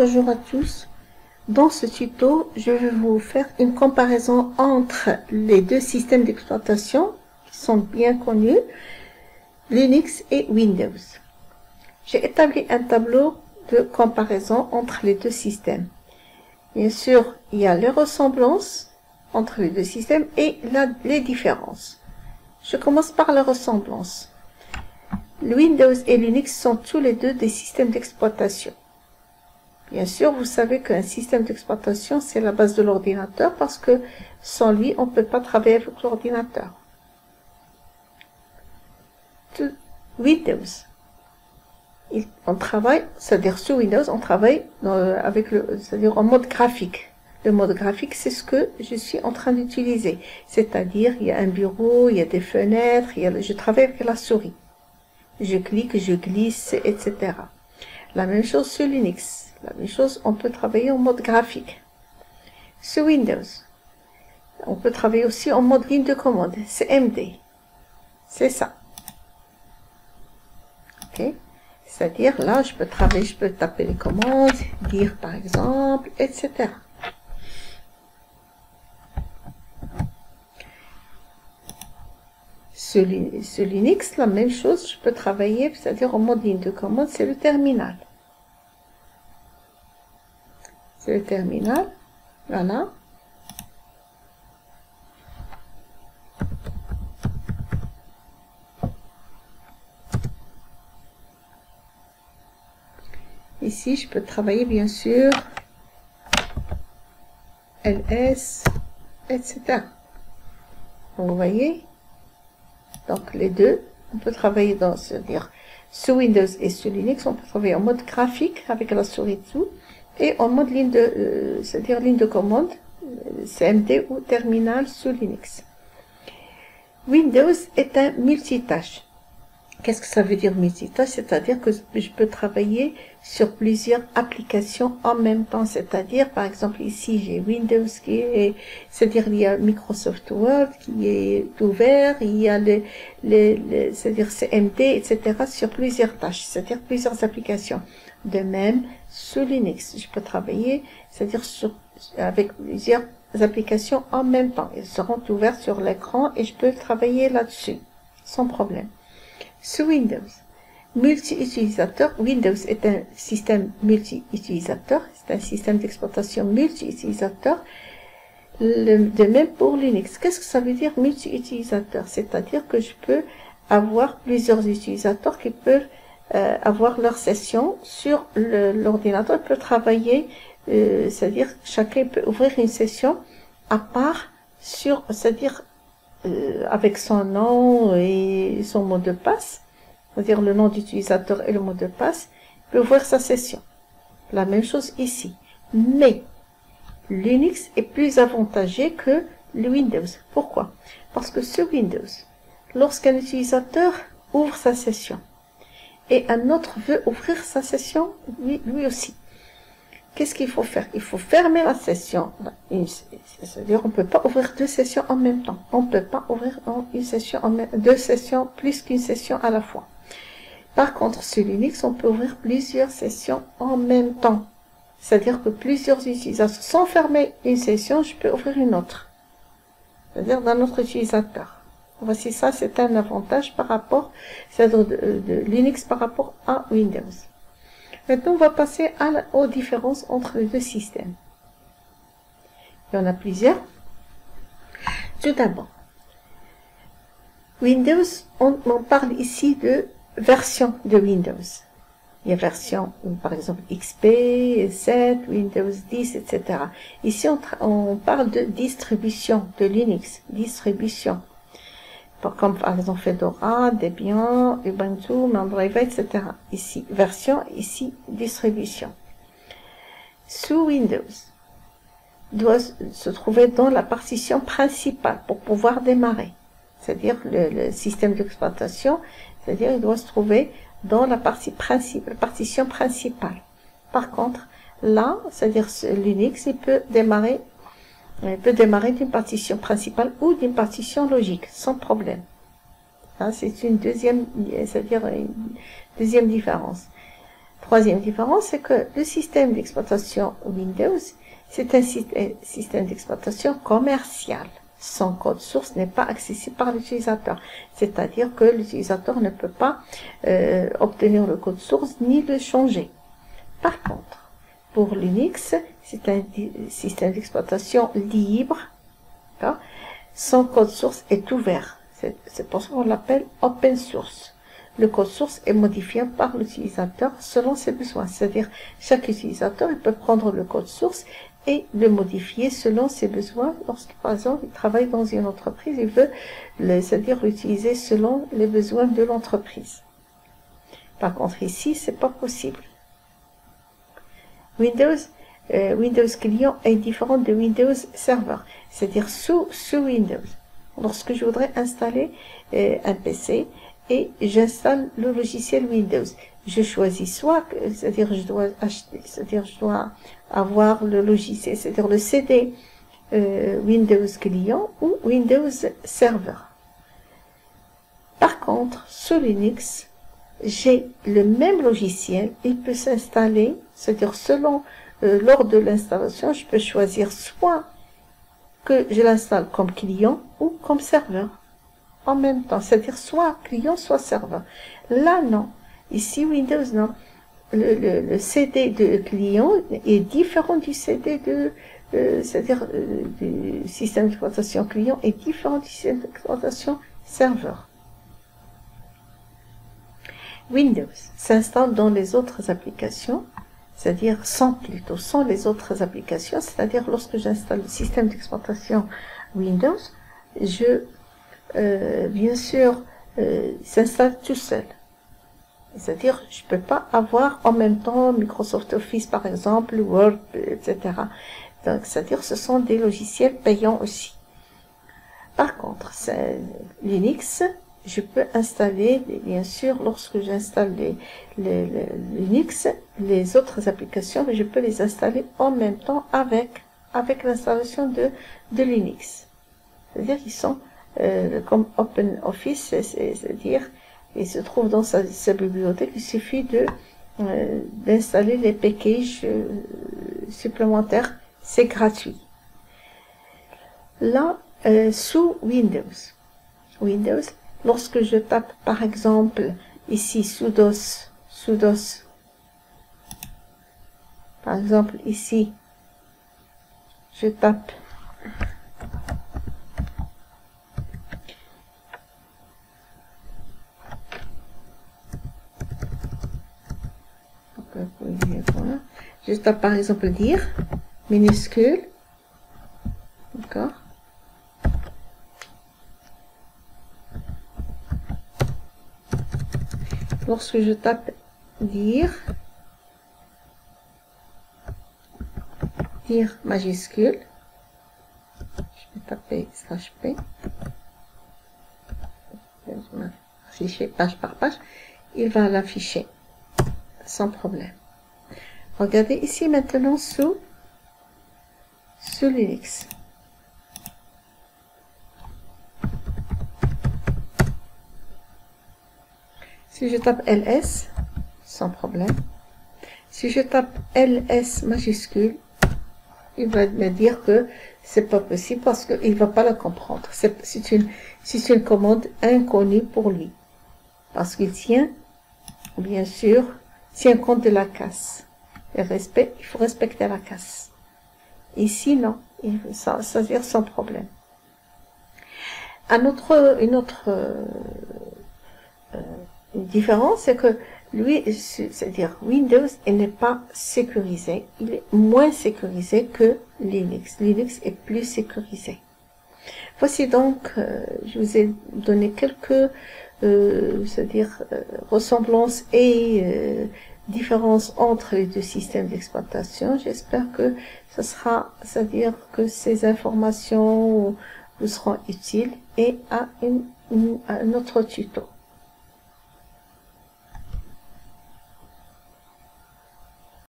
Bonjour à tous. Dans ce tuto, je vais vous faire une comparaison entre les deux systèmes d'exploitation qui sont bien connus, Linux et Windows. J'ai établi un tableau de comparaison entre les deux systèmes. Bien sûr, il y a les ressemblances entre les deux systèmes et les différences. Je commence par les ressemblances. Windows et Linux sont tous les deux des systèmes d'exploitation. Bien sûr, vous savez qu'un système d'exploitation, c'est la base de l'ordinateur parce que sans lui, on ne peut pas travailler avec l'ordinateur. Windows. On travaille, c'est-à-dire sous Windows, on travaille c'est-à-dire en mode graphique. Le mode graphique, c'est ce que je suis en train d'utiliser. C'est-à-dire, il y a un bureau, il y a des fenêtres, je travaille avec la souris. Je clique, je glisse, etc. La même chose sur Linux. La même chose, on peut travailler en mode graphique. Sur Windows, on peut travailler aussi en mode ligne de commande. C'est MD. C'est ça. Ok. C'est-à-dire, là, je peux travailler, je peux taper les commandes, dire par exemple, etc. Sur Linux, la même chose, je peux travailler, c'est-à-dire en mode ligne de commande, c'est le terminal. C'est le terminal, voilà. Ici, je peux travailler bien sûr ls, etc. Vous voyez? Donc les deux, on peut travailler c'est-à-dire sur Windows et sur Linux, on peut travailler en mode graphique avec la souris dessous et en mode ligne c'est-à-dire ligne de commande, CMD ou terminal sur Linux. Windows est un multitâche. Qu'est-ce que ça veut dire multitâche? C'est-à-dire que je peux travailler sur plusieurs applications en même temps. C'est-à-dire, par exemple, ici, j'ai Windows c'est-à-dire il y a Microsoft Word qui est ouvert, il y a c'est-à-dire CMD, etc. sur plusieurs tâches, c'est-à-dire plusieurs applications. De même, sous Linux, je peux travailler, c'est-à-dire avec plusieurs applications en même temps. Elles seront ouvertes sur l'écran et je peux travailler là-dessus, sans problème. Sous Windows, multi-utilisateur, Windows est un système multi-utilisateur, c'est un système d'exploitation multi-utilisateur, de même pour Linux. Qu'est-ce que ça veut dire multi-utilisateur? C'est-à-dire que je peux avoir plusieurs utilisateurs qui peuvent avoir leur session sur l'ordinateur, peut travailler, c'est-à-dire chacun peut ouvrir une session à part c'est-à-dire avec son nom et son mot de passe, c'est-à-dire le nom d'utilisateur et le mot de passe, il peut ouvrir sa session. La même chose ici. Mais Linux est plus avantageux que le Windows. Pourquoi? Parce que sur Windows, lorsqu'un utilisateur ouvre sa session et un autre veut ouvrir sa session lui aussi, qu'est-ce qu'il faut faire? Il faut fermer la session. C'est-à-dire on ne peut pas ouvrir deux sessions en même temps. On ne peut pas ouvrir deux sessions plus qu'une session à la fois. Par contre, sur Linux, on peut ouvrir plusieurs sessions en même temps. C'est-à-dire que plusieurs utilisateurs, sans fermer une session, je peux ouvrir une autre. C'est-à-dire d'un autre utilisateur. Voici ça, c'est un avantage par rapport, c'est-à-dire de Linux par rapport à Windows. Maintenant, on va passer aux différences entre les deux systèmes. Il y en a plusieurs. Tout d'abord, Windows, on parle ici de version de Windows. Il y a version, par exemple, XP, 7, Windows 10, etc. Ici, on parle de distribution, de Linux, distribution. Comme par exemple Fedora, Debian, Ubuntu, Mandriva, etc. Ici, version, ici, distribution. Sous Windows, doit se trouver dans la partition principale pour pouvoir démarrer. C'est-à-dire le système d'exploitation, c'est-à-dire il doit se trouver dans la partition principale. Par contre, là, c'est-à-dire Linux, il peut démarrer d'une partition principale ou d'une partition logique, sans problème. Hein, c'est une deuxième différence. Troisième différence, c'est que le système d'exploitation Windows, c'est un système d'exploitation commercial. Son code source n'est pas accessible par l'utilisateur. C'est-à-dire que l'utilisateur ne peut pas obtenir le code source ni le changer. Par contre, pour Linux, c'est un système d'exploitation libre. Son code source est ouvert. C'est pour ça qu'on l'appelle open source. Le code source est modifiable par l'utilisateur selon ses besoins. C'est-à-dire, chaque utilisateur il peut prendre le code source et le modifier selon ses besoins. Lorsque, par exemple, il travaille dans une entreprise, il veut, c'est-à-dire l'utiliser selon les besoins de l'entreprise. Par contre, ici, c'est pas possible. Windows client est différent de Windows Server. C'est-à-dire, sous Windows, lorsque je voudrais installer un PC, et j'installe le logiciel Windows. Je choisis soit, c'est-à-dire je dois acheter, c'est-à-dire je dois avoir le logiciel, c'est-à-dire le CD Windows client ou Windows Server. Par contre, sous Linux, j'ai le même logiciel, il peut s'installer, c'est-à-dire selon lors de l'installation, je peux choisir soit que je l'installe comme client ou comme serveur. En même temps, c'est-à-dire soit client, soit serveur. Là, non. Ici, Windows, non. Le CD de client est différent du CD de, c'est-à-dire du système d'exploitation client est différent du système d'exploitation serveur. Windows s'installe dans les autres applications, c'est-à-dire sans les autres applications, c'est-à-dire lorsque j'installe le système d'exploitation Windows, bien sûr, s'installe tout seul. C'est-à-dire, je peux pas avoir en même temps Microsoft Office, par exemple, Word, etc. Donc, c'est-à-dire, ce sont des logiciels payants aussi. Par contre, Linux, je peux installer, bien sûr, lorsque j'installe Linux, les autres applications, je peux les installer en même temps avec l'installation de Linux. C'est-à-dire, ils sont comme OpenOffice, c'est-à-dire, il se trouve dans sa bibliothèque, il suffit d'installer les packages supplémentaires, c'est gratuit. Là, sous Windows, lorsque je tape par exemple ici sudos, par exemple ici, je tape je tape par exemple dire minuscule, d'accord, lorsque je tape dire majuscule, je vais taper /p, afficher page par page, il va l'afficher sans problème. Regardez ici maintenant sous Linux. Si je tape ls, sans problème. Si je tape ls majuscule, il va me dire que c'est pas possible parce qu'il va pas la comprendre. C'est une commande inconnue pour lui. Parce qu'il tient, bien sûr, compte de la casse. Il faut respecter la casse. Ici, non. Ça veut dire sans problème. Une autre différence, c'est que lui, c'est-à-dire Windows, il n'est pas sécurisé. Il est moins sécurisé que Linux. Linux est plus sécurisé. Voici donc, je vous ai donné quelques, c'est-à-dire ressemblances et différences entre les deux systèmes d'exploitation. J'espère que ce sera, c'est-à-dire que ces informations vous seront utiles et à un autre tuto.